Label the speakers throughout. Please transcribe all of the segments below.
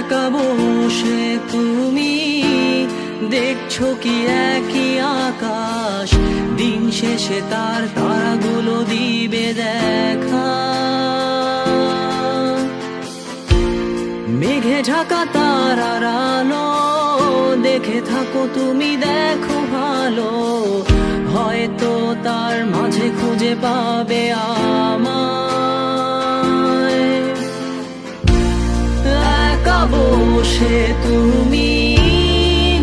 Speaker 1: একা বসে তুমি দেখছো কি একই আকাশ, দিন শেষে তার তারাগুলো দিবে দেখা। মেঘে ঢাকা তারার আলো দেখে থাকো তুমি, দেখো ভালো, হয়তো তার মাঝে খুঁজে পাবে আমায়। একা বসে তুমি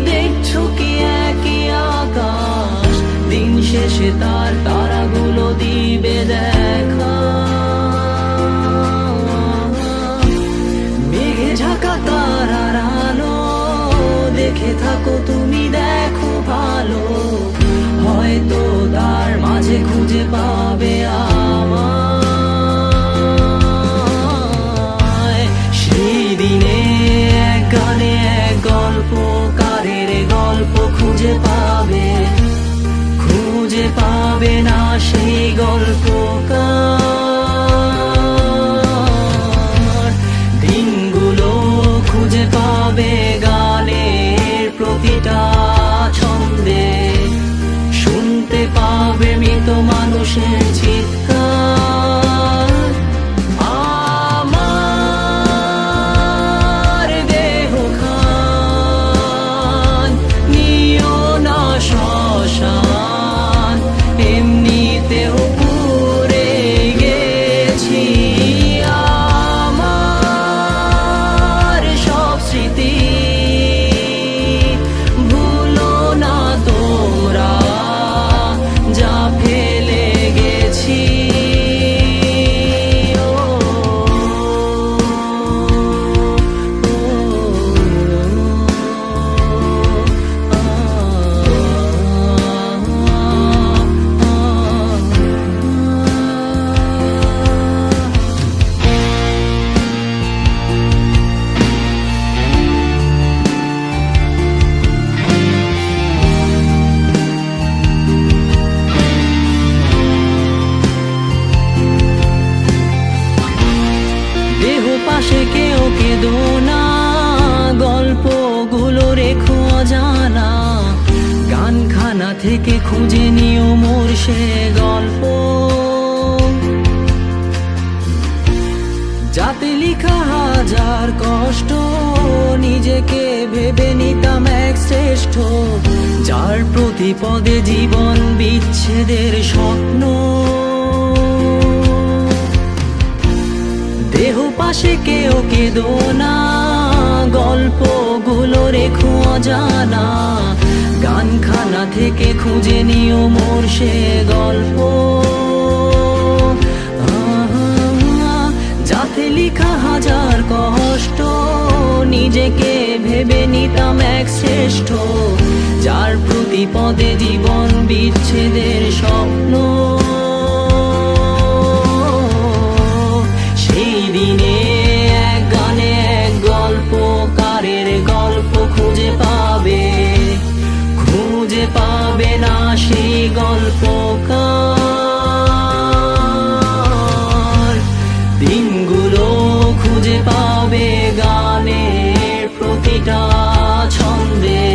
Speaker 1: দেখছো কি একই আকাশ, দিন শেষে তার তারাগুলো দিবে দেখা। মেঘে ঢাকা তারার আলো দেখে থাকো তুমি, দেখো ভালো, হয়তো তার মাঝে খুঁজে পাবে আমায়। সেই দিনে এক গানে এক গল্পকারের গল্প খুঁজে পাবে, খুঁজে পাবে না সেই গল্পকার। দিনগুলো খুঁজে পাবে গানের প্রতিটা ছন্দে, শুনতে পাবে মৃত মানুষের চিৎকার। আমার দেহ খান নিও না শ্মশান, এমনিতেও পুড়ে গেছি। আমার সব স্মৃতি ভুলো না তোমরা, যা ফেলে গেছি। দেহ পাশে কেউ কেঁদো না, গল্পগুলো রেখো অজানা, গানখানা থেকে খুঁজে নিও মোর সে গল্প, যাতে লিখা হাজার কষ্ট নিজেকে ভেবে নিতাম এক শ্রেষ্ঠ, যার প্রতি পদে জীবন বিচ্ছেদের স্বপ্ন। দেহ পাশে কেউ কেঁদো না, গল্পগুলো রেখো অজানা, গানখানা থেকে খুঁজে নিও মোর সে গল্প, যাতে লিখা হাজার কষ্ট নিজেকে ভেবে নিতাম এক শ্রেষ্ঠ, যার প্রতি পদে জীবন বিচ্ছেদের স্বপ্ন। সেই দিনে এক গানে এক গল্পকারের গল্প খুঁজে পাবে, খুঁজে পাবে না সেই গল্পকার। দিনগুলো খুঁজে পাবে গানের প্রতিটা ছন্দে,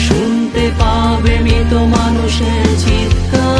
Speaker 1: শুনতে পাবে মৃত মানুষের চিৎকার।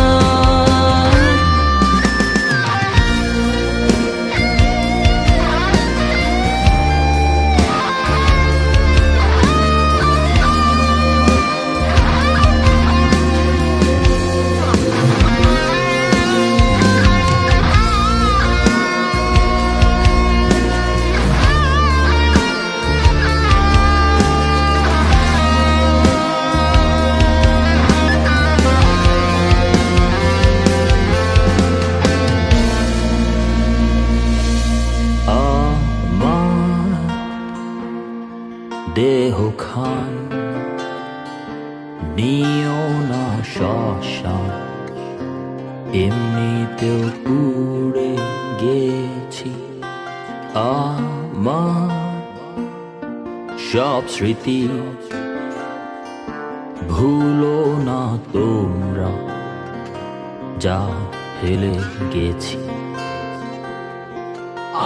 Speaker 1: দেহ খান নিও না শ্মশান, এমনিতেও পুড়ে গেছি। আমার সব স্মৃতি ভুলো না তোমরা, যা ফেলে গেছি।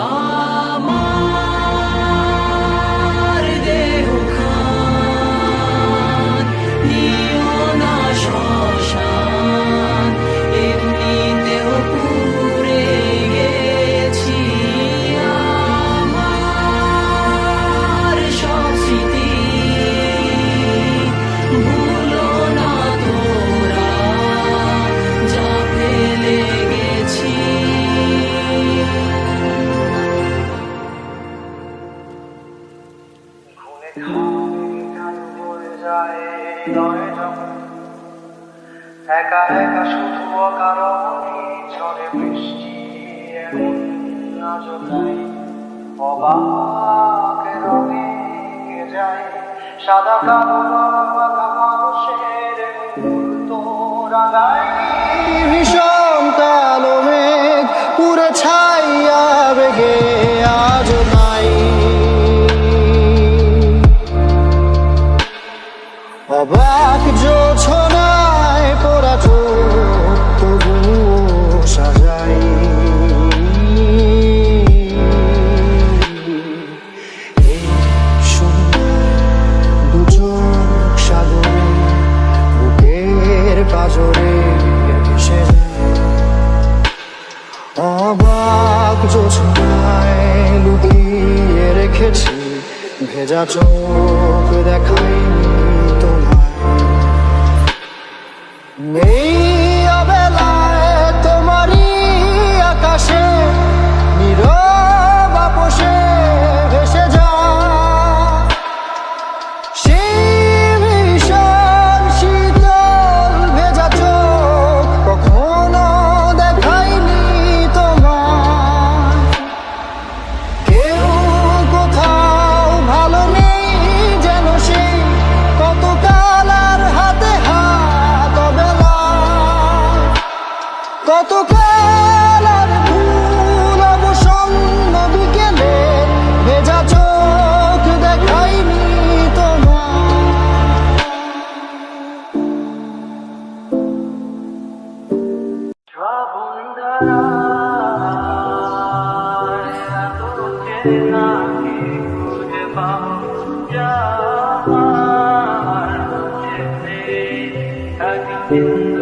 Speaker 1: আমার
Speaker 2: একা একা শুধু অকারণে ঝড়ে বৃষ্টি এমন আজও নাই অবাক রঙে কে যায় সাদা কালো বাঁকা মানুষের মুহূর্ত রাগায় ভীষণ কালো মেঘ পুরে ছাইয়া বেগে আজ নাই অবাক জোছনায় পোড়া চোখ তবুও সাজাই এই সন্ধ্যায় দু চোখ সাগরে বুকের পাঁজরে ভেসে যায় অবাক জোছনায় লুকিয়ে রেখেছি ভেজা চোখ দেখাইনি এই অবেলায় তোমারই আকাশে নীরব আপোষে ভেসে যায় সেই ভীষণ শীতল ভেজা চোখ কখনো দেখাইনি তোমার কেউ কোথাও ভালো নেই যেন সেই কতকাল আর হাতে হাত কতকাল আর ভুল অবসন্ন বিকেলে ভেজা চোখ দেখাইনি তোমার শ্রাবণ ধারায় এত চেনা কি খুঁজে পাও যা আমার কাছে একদিন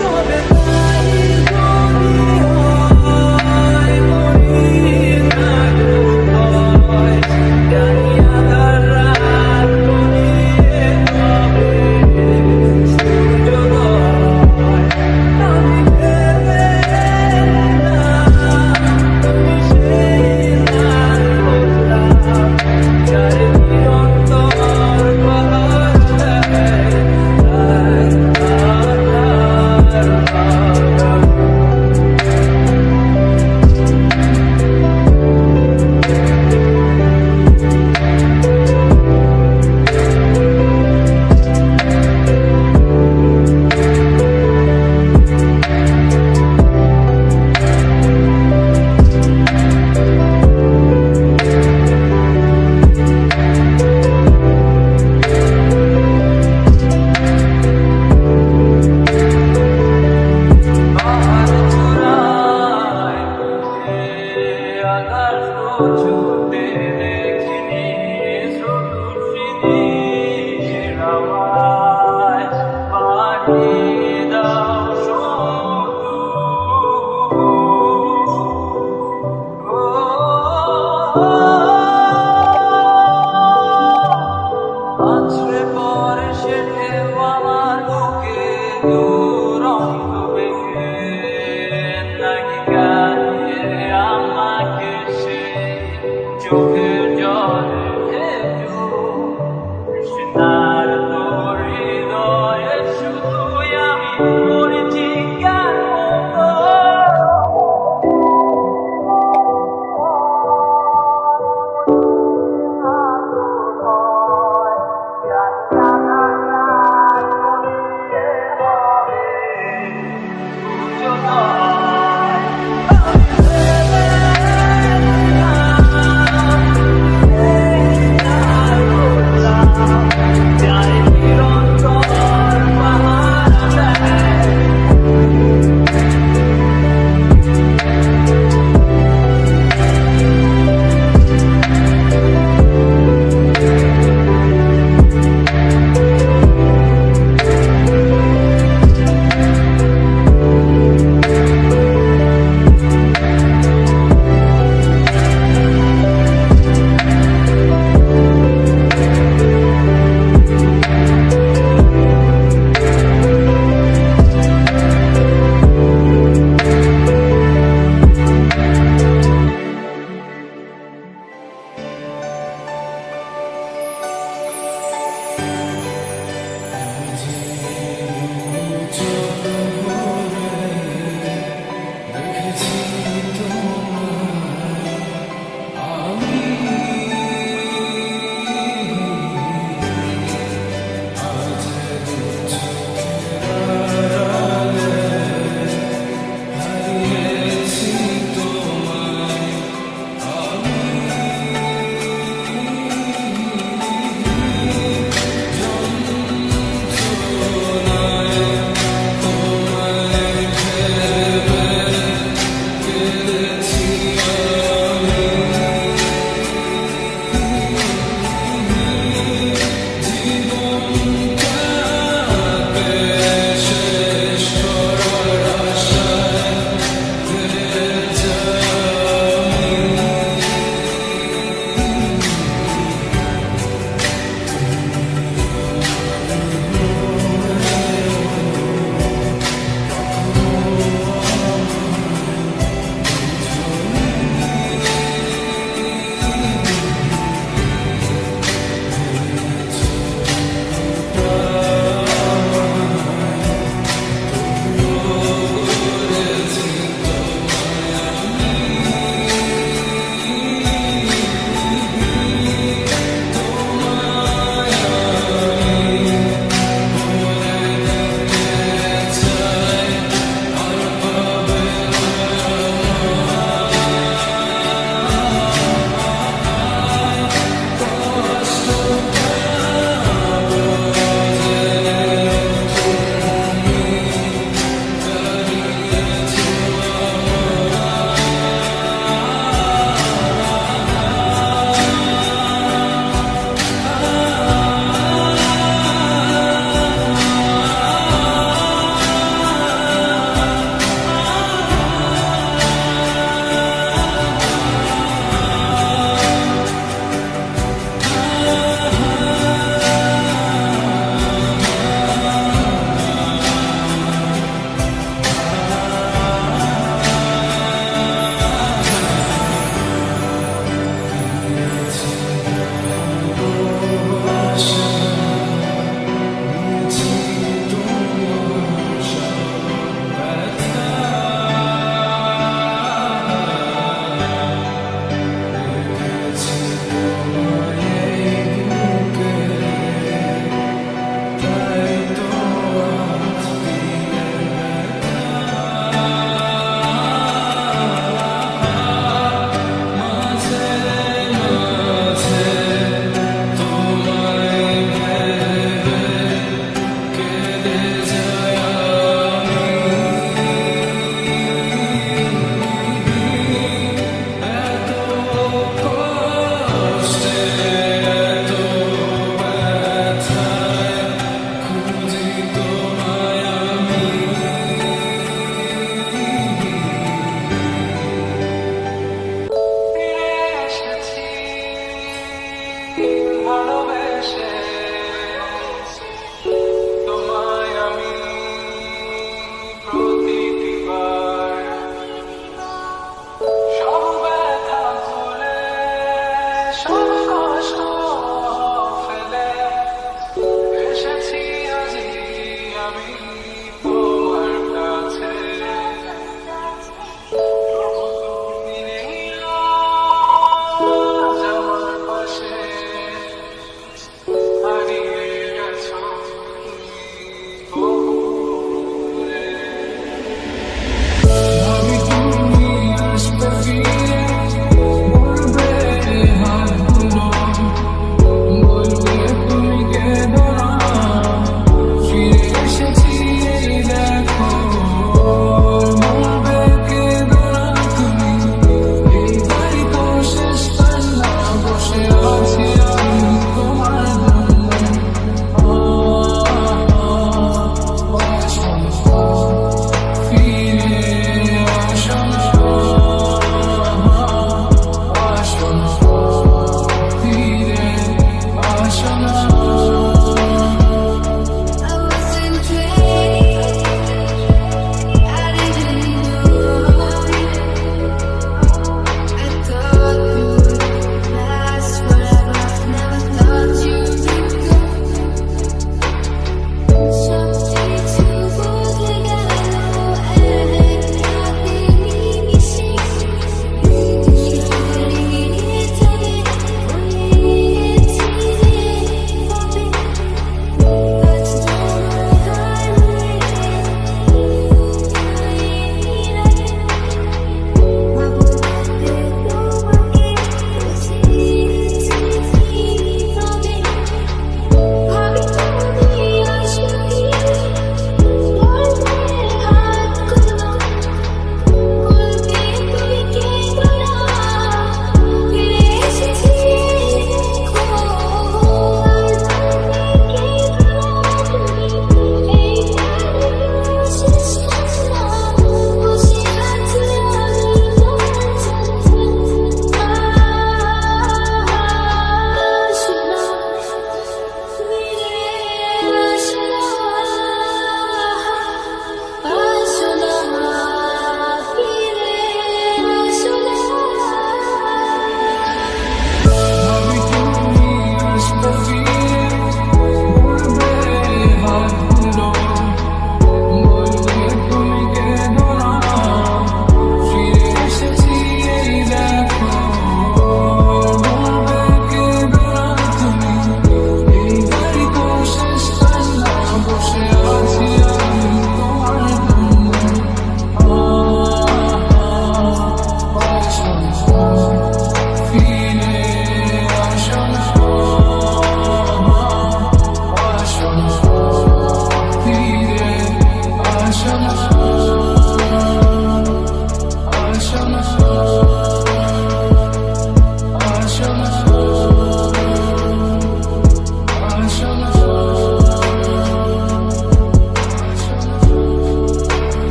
Speaker 1: তবে তাই মনে হয়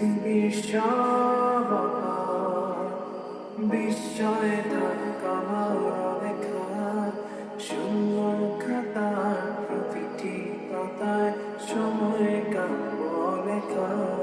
Speaker 2: পৃথিবীর সব বিস্ময়ে থাকা মাওরা লেখা শূন্য খাতার প্রতিটি পাতায় সময় কাব্য লেখা